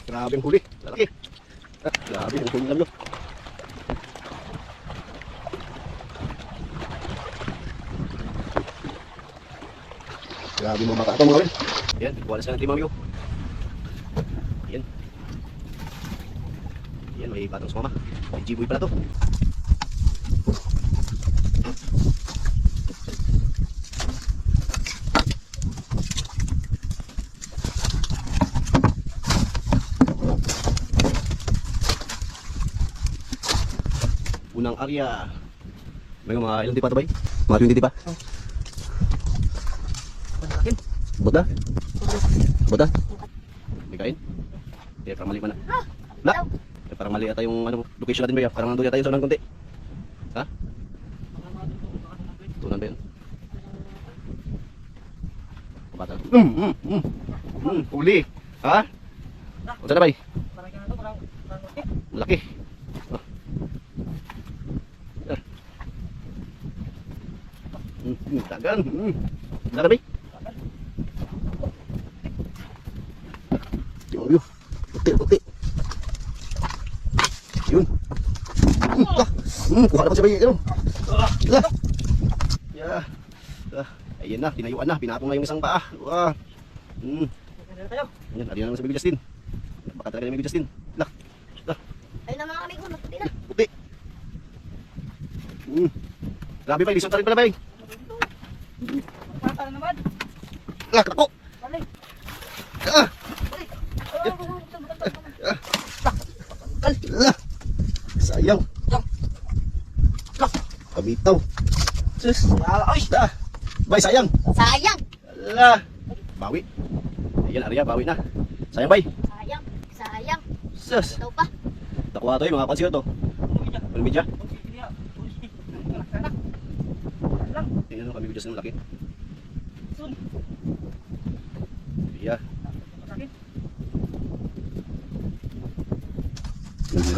Grabe ang huli. Lalaki. Grabe ang huli namin. Grabe mga baka ito mga kawin. Ayan, kuha na sila ng timang amigo. Ayan. Ayan, may batang sumama. May jiboy pala to. Unang area. May mga ilang tipa ito ba? Mga 20 tipa? Buta? Buta? May kain? Eh, parang mali pa na. La! Eh, parang mali ata yung ano, location natin ba ya? Parang nandun yata yung sobrang konti. Ha? Tunan ba yun? Bata. Huli! Ha? O saan na ba? Malaki. Dagan. Dagan ba? Yun. Puti. Yun. Kuha na pa siya ba yun? Yeah. Ayun na, tinayuan na. Pinatong na yung isang paa. Ayan, ari na naman sa Baby Justin. Baka talaga yung Baby Justin. Ayun na mga amigo, puti na. Puti. Grabe ba, lisot na rin pala ba? Mata na naman. Kako! Sayang. Kabitaw. Sus. Ay, bay, sayang. Sayang. Ala. Bawi. Ayan, Arya, bawi na. Sayang, bay. Sayang. Sus. Ito pa. Nakuha to mga pansiyo to. Palmidya. Tingnan mo kami videos ng laki. Iya.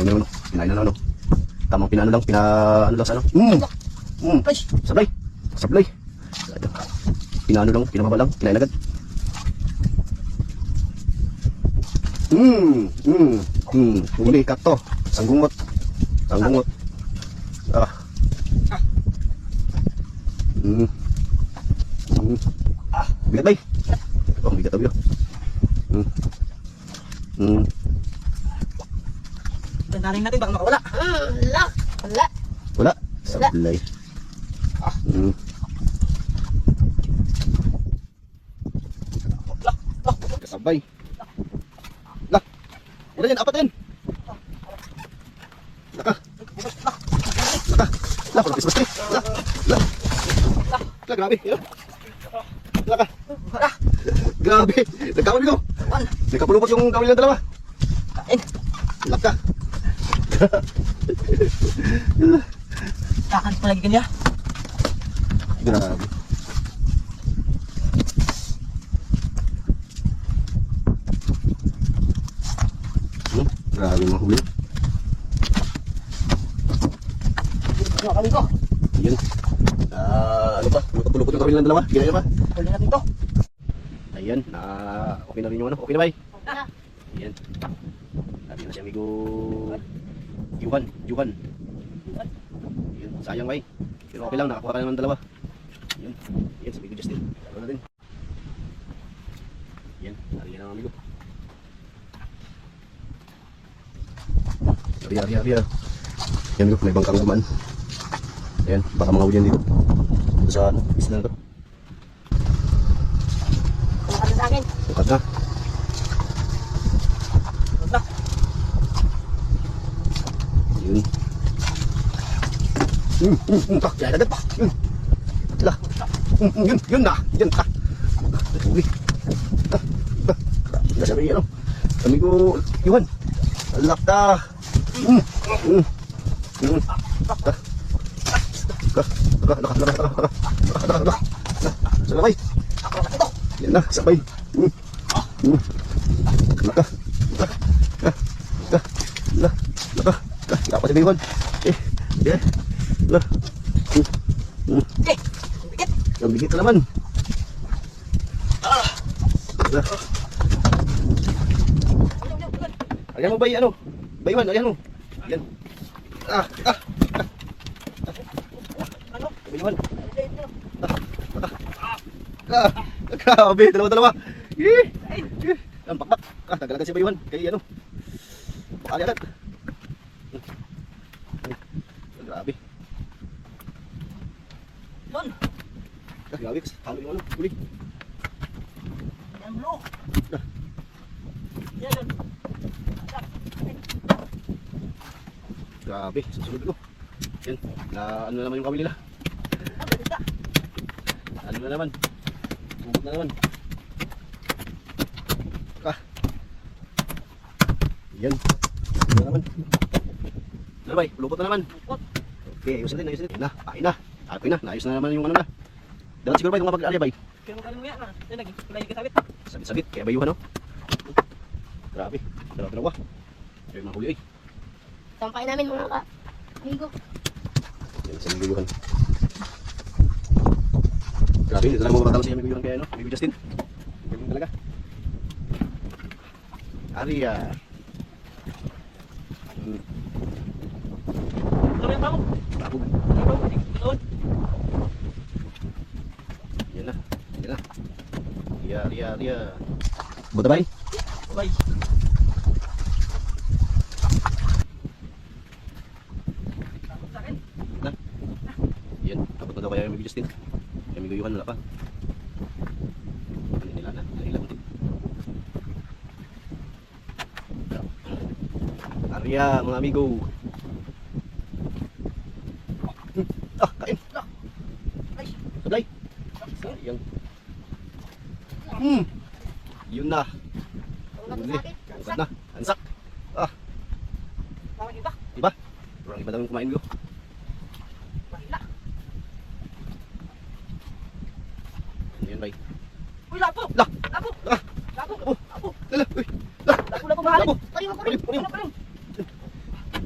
Meron. Pinain na ano. Tamang pinano lang, ano lang sa ano. Sablay. Pinano lang, pinamaba lang, kinain agad. Huli kakto. Sanggungot. Bigat bay. Oh, bigat tabi. Tandalin natin baka makawala. Wala. Sablay. Kasabay. Lah. Ilan yan? Apat yan. Laka. Parang Christmas tree. Lah, grabe. Laka. Grabe. Nagkawin ko. Nagkapulupot yung kawin ng dalawa. Laka. Takan pa lagi kanya. Grabe. Grabe mga huli. Kami ko. Yun. Ano ba? Pulupot yung kawin ng dalawa. Ginaya ba? Huli natin to. Ayan. Okay na rin yung ano. Okay na ba? Na. Ayan. Sabi na si amigo Yuhan. Yun. Sayang ba? Pero okay lang. Nakakuha ka naman dalawa. Yun. Ayan. Si amigo Justin. Lalo natin. Ayan. Nariyan ang amigo. Ari. Ayan amigo. May bangkang naman. Ayan. Baka mga huli yan dito. Ito sa isla na to. Kumakata sa akin. Bukat na. Yun. Kaya agad pa. Yun na. Uwi. Nasabi yan. Kami ko, Yuhan. Lakta. Sabay. Yan na, sabay. Dapat si Yuhan. Ang bigit na naman. Ayan mo, bay, ano? Baywan, ayan mo. Yan. Ah, ah, ah. Ano? Baywan. Ah, grabe, dalawa-dalawa. Eh, ang pakpak. Ah, tagalagan si Baywan. Kay ano? Pakali agad. Grabe. Yun. Ah, grabe. Halo yung ano, huli. Yan, bro. Ah. Yan, yan. Grabe, susunod ko. Yan, na ano na naman yung kawil nila. Ano na naman. Bubot na naman. Ah. Yan. Ano na naman. Ano ba? Lupot na naman. Okay, ayusin din, ayusin din. Na, kain na. Apoy na, naayos na naman yung ano na. Dapat siguro ba yung mapag-alya ba? Kaya magkano mo yan, ha? Yan, naging kasabit. Sabit-sabit, kaya bayuhan no? Grabe, dalawa-dalawa. Kaya mga huli ay. Sampay namin mga amigo. Yan, sa bayuhan. Grabe, hindi talaga mamatalo siya may bayuhan kaya no? Amigo Justin. Ganyan talaga. Aria. Ano yan, babo? Bago. Ano yan, babo? Ikaw. Yan na. Yan na. Ria. Buta ba? Bye. Takot sa akin. Na. Yan. Tapos na daw kaya yung Amigo Justin. Yung Amigo Yuhan wala pa. Ano nila na. Nailang din. Aria, mga amigo. Ah, kain. Ay, Sablay. Sayang. Yun na. Ulat Huli. sa akin. Ugat na. Ansak. Ah, tawag iba. iba. Kurang iba daw yung kumain ko. Mahila. Ano yun, bay? Uy, lapo! Lah! Lapo! Ah! Lapo! Lapo! Lapo! Lala! Uy! Lah! Lapo, mahal! Lapo! Kunin mo, Kunin! Kunin! Ano pa rin?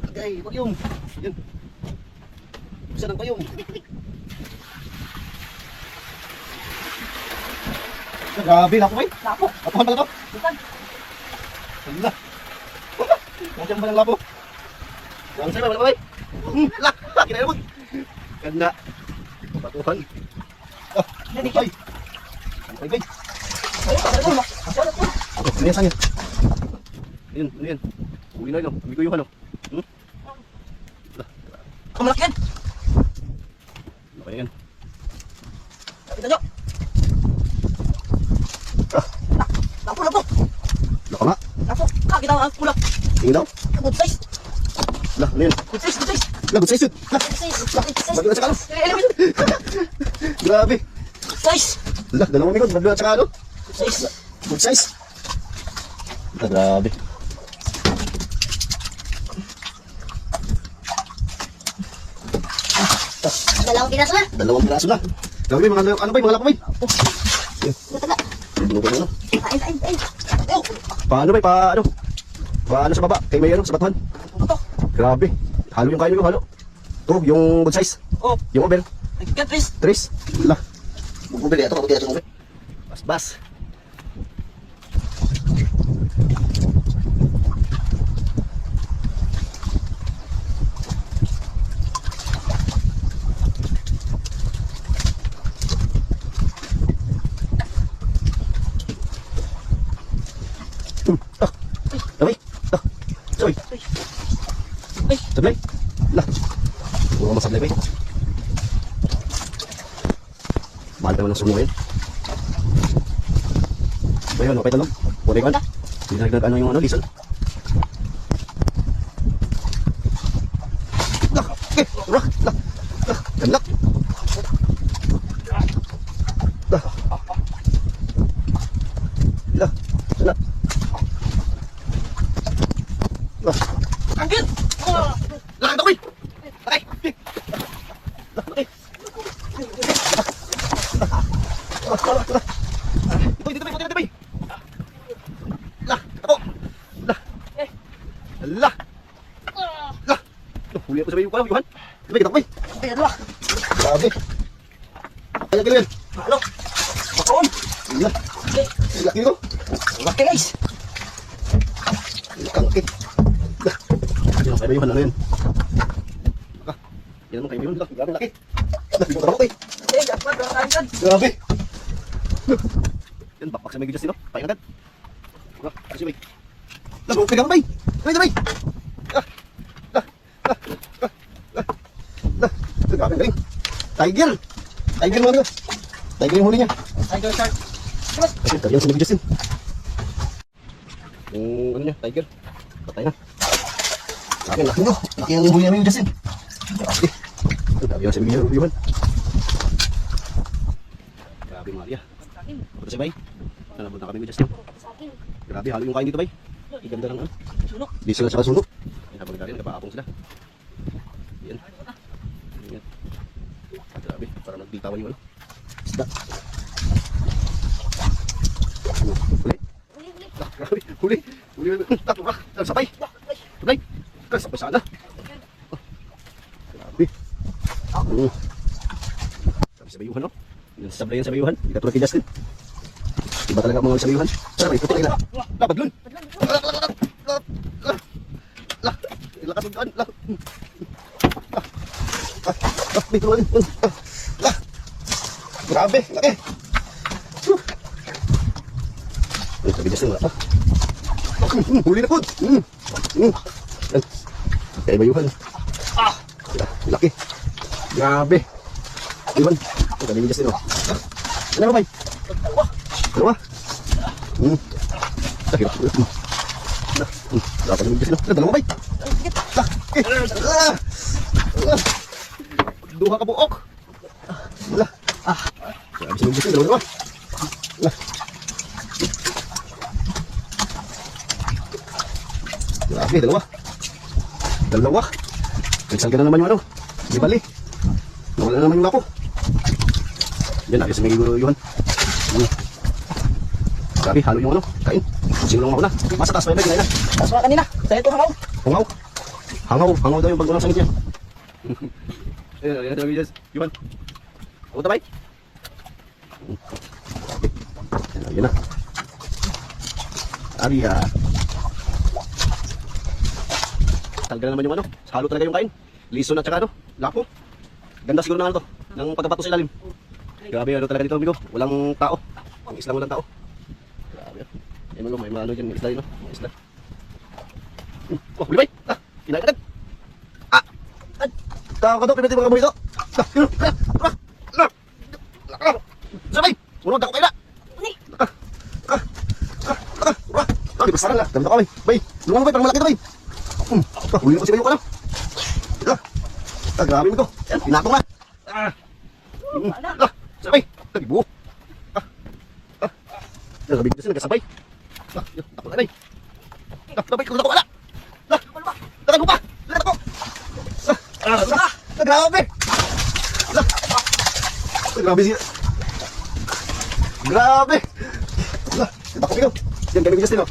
Okay, payong! Yan! Isa ng payong! Grabe, lapo bay! Lapo! Lapuhan pala to! Bukan! Hala! Nandiyan ba ng lapo? Ang sa'yo ba, wala ba bay? Lah! Kinain mo! Ganda! Patuhan! Ah! Hindi, Bay! Bay, bay! Ayun, pagkakal mo. Ayun, ayun. Ano yan, saan yan? Ayun, ano yan? Uwi na yun, oh. Amigo yung ano? Ang malaki yan. Ano kaya yan? Kita nyo. Lapo, lapo. Laka nga! Lapo. Kita ang kulak. Tingin daw? Good size. Lah, ano yan? Good size, good size. Lah, good size yun! Lah! Bagyo na sa kano! Grabe! Good size. Lah, dalawang mikon, bagyo na sa kano! Good size. Good size! Ah, grabe! Dalawang pinaso na. Dalawang piraso na! Grabe, mga ano ba, mga lapa ba? Mataga. Ano ba, ano? Kain. Oh, Paano ba, paano? Paano sa baba? Kay may ano, sa batuhan? ano to? Grabe! Halo yung kain mo, halo! Ito, yung good size! Oh, Yung over! nagkikat, Tris. Tres! Lah! Bubili ito, mabuti ito, mabuti! Bas! Ah! Sabay! Ah! Sabay! Ay, Sablay! Lah! Huwag mo masablay ba yun? Mahal naman ang sumo yun. Ba yun, okay talong? Pwede ka? Dinagdag ano yung ano, lison? Lah! Eh! Lah! Lah! Lah! Ganlak! Lah! Lah! Lah! Lah! anggit. Oh, Lah! Ito, boy! Patay! Lah! Patay! Dito, dito, boy! Lah! Ako! Lah! Lah! Lah! Huli ako sa bayo ko lang, Johan! Dito, kita ko, boy! ay, ano ba? Grabe! Kaya gilin! Ano? Makaon. Lah! Okay, Laki ko! laki, guys. Kangkit. Yan ang kaibayuhan. Ano yan? Yan ang kaibayuhan. Grabe laki. Bibong trabaho ko eh. Eh, dapat kain kan. Grabe. Yan, bakbak sa may Justin, no? Pain agad. Kasi may. Lago, pegang bay. Bay. Grabe, galing. Tiger mo ano. Tiger yung huli niya. Tiger shark. Kasi yan sa may Justin. Yung ano niya, tiger. Patay na. Grabe, laki no. Laki yung huli niya may Justin. Grabe. Grabe yung sa may Justin. Grabe, Maria. Punta si Bay. Nalabot na kami may Justin. Grabe, halo yung kain dito, Bay. Iganda ng ano. Sunok. Di sila sa sunok. Yan, habang nagkarin, nagpaapong sila. Yan. Yan. Grabe, parang nagbitawan yung ano. Isda. Huli. Grabe, huli. Tatlo ka. Sabay. Sabay. Sabay sana. Grabe. Sabi sa bayuhan, no? Yung sablay yan sa bayuhan. Hindi katulad kay Justin. Iba talaga mga sa bayuhan. Sarap, puti nila. Badlun. Ilakas ang daan. Dito lang. Grabe, laki. Sabi Justin, wala pa. Huli na po. Kaya bayuhan. Laki. Grabe. Iwan. Sabi ni Justin, ano ba, bay? Dalawa. Hirap. Dapat naman Justin, dalawa, bay. Duha ka buok. Sabi sa Justin, dalawa. Grabe, dalawa. Nagsal ka na naman yung ano. Di bali. Nawala na naman yung lako. Yan, ayos may yuhan. Grabe, halo yung ano. Kain. Sino lang mauna. Masa taas pa yun, ginain na. Taas pa kanina. Sa ito hangaw. Hangaw daw yung pag-unang sangit niya. Yan na videos. Yuhan. Pumunta bay. Yan na. Ariya. Talaga naman yung ano. Halo talaga yung kain. Lison at saka ano. Lapo. Ganda siguro ng ano to. Ng pagkabato sa ilalim. Grabe ano talaga dito amigo. Walang tao. Ang isla walang tao. Grabe. Yan mo may malo dyan. May isla yun no. May isla. Oh, huli bay. Kinain agad. Tao ka to. Pinutin mga kamuli to. Sabay. Unod ako kayo na. Di pasaran na. Dami na ka bay. Bay. Lumang bay. Parang malaki to bay. Huli na ko si bayo ka na. Grabe mo to. Pinatong na. Sabay. Nagibuo. Nagabig kasi nagkasabay. Takot na bay. Sabay. Kung ako wala. Lagay mo pa. Lagay ako. Grabe. Grabe siya. Grabe. Takot ikaw. Yan kami Justin oh.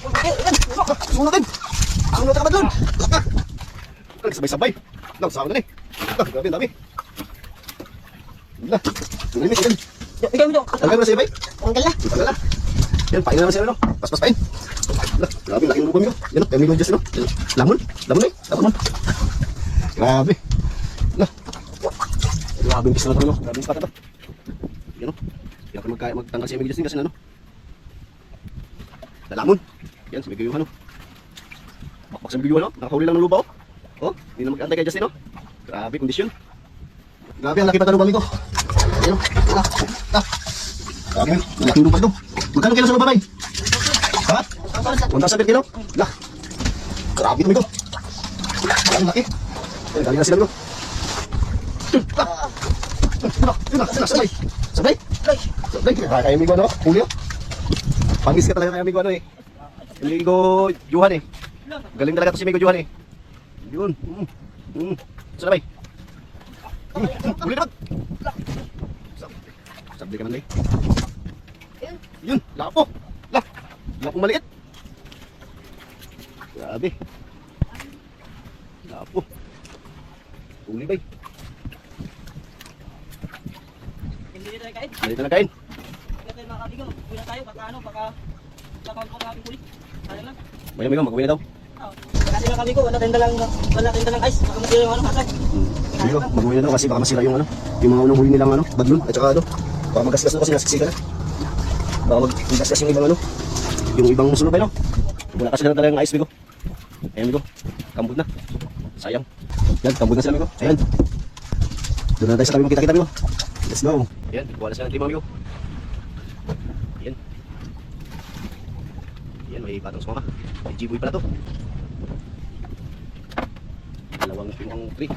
Sunod din. Sunod ka ba doon? Sabay-sabay. Sama na eh. Grabe, dami. Tulimis, yan. Ikaw mo. Tanggal mo na siya, bay? Tanggal na. Tanggal na. Yan, pain na naman siya, no? Pas-pas pain. Grabe, laki ng lubong yun. Yan, no? Kami Justin, no? Lamon. Lamon eh. Lamon. Grabe. Grabe yung pista na ito, no? Grabe yung pata to. Yan, no? Kaya ako magtanggal siya, Justin, kasi ano? Lamon. Yan, si Miguel no? Bakbak sa Miguel, no? Nakahuli lang ng lupa, oh. Oh, hindi na mag-antay kay Justin, no? Grabe, kondisyon. Grabe, ang laki pa talubang ito. Ayan, grabe, malaki lupa ito. Magkano kilo sa lupa, bay? Ha? 1,000 kilo? Lah, grabe ito, ito. Grabe, laki. Ayan, galing na sila, ito. Sabay. Sabay. Sabay. Kaya amigo, no? Huli, oh. Pangis ka talaga kay amigo, ano, eh. Amigo Johan, eh. Galing talaga ito si amigo Johan, eh. Yun. Sabay. Huli naman. Sabay ka man, eh. Yun. Lapo. Lapong maliit. Grabe. Lapo. Huli, bay. Hindi tayo kain. Malito na kain. Kaya tayo mga kaibigan. Uwi na tayo. Baka ano. Baka lakawal ko ng aking kulit. Kaya lang. May amigo, mag-uwi na daw. Kasi mga kami ko, wala tayong dalang ice. Baka masira yung ano, hasay. Amigo, mag-uwi na daw kasi baka masira yung ano, yung mga unang huli nilang ano, badlon, at saka ano, baka magasgas na kasi nasiksika na. Baka magasgas yung ibang ano, yung ibang musulo pa, no? Wala kasi na talaga ng ice, amigo. Ayan, amigo, kambod na. Sayang. Yan, kambod na sila, amigo. Ayan. Doon na tayo sa tabi mo, kita-kita, amigo. Let's go. Ayan, wala sila ng team, amigo. Ayan. Ayan, may batang sumama. May G-boy pala to. Dalawang pingong tree.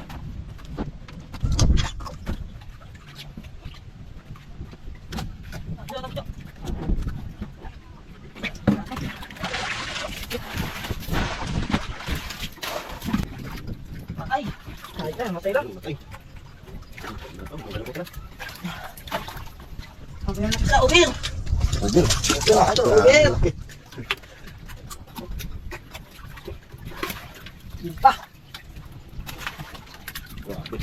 Ay! Ay, ay, matay lang. Matay. Sa ubir! Ubir. Ito, ubir! Pa! Ubir!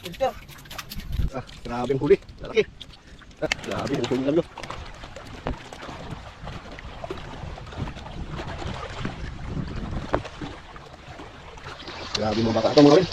Ubir! Ah, grabe ang huli. Lalaki. Ah, grabe ang huli lang yun. Grabe mga baka ito mga rin.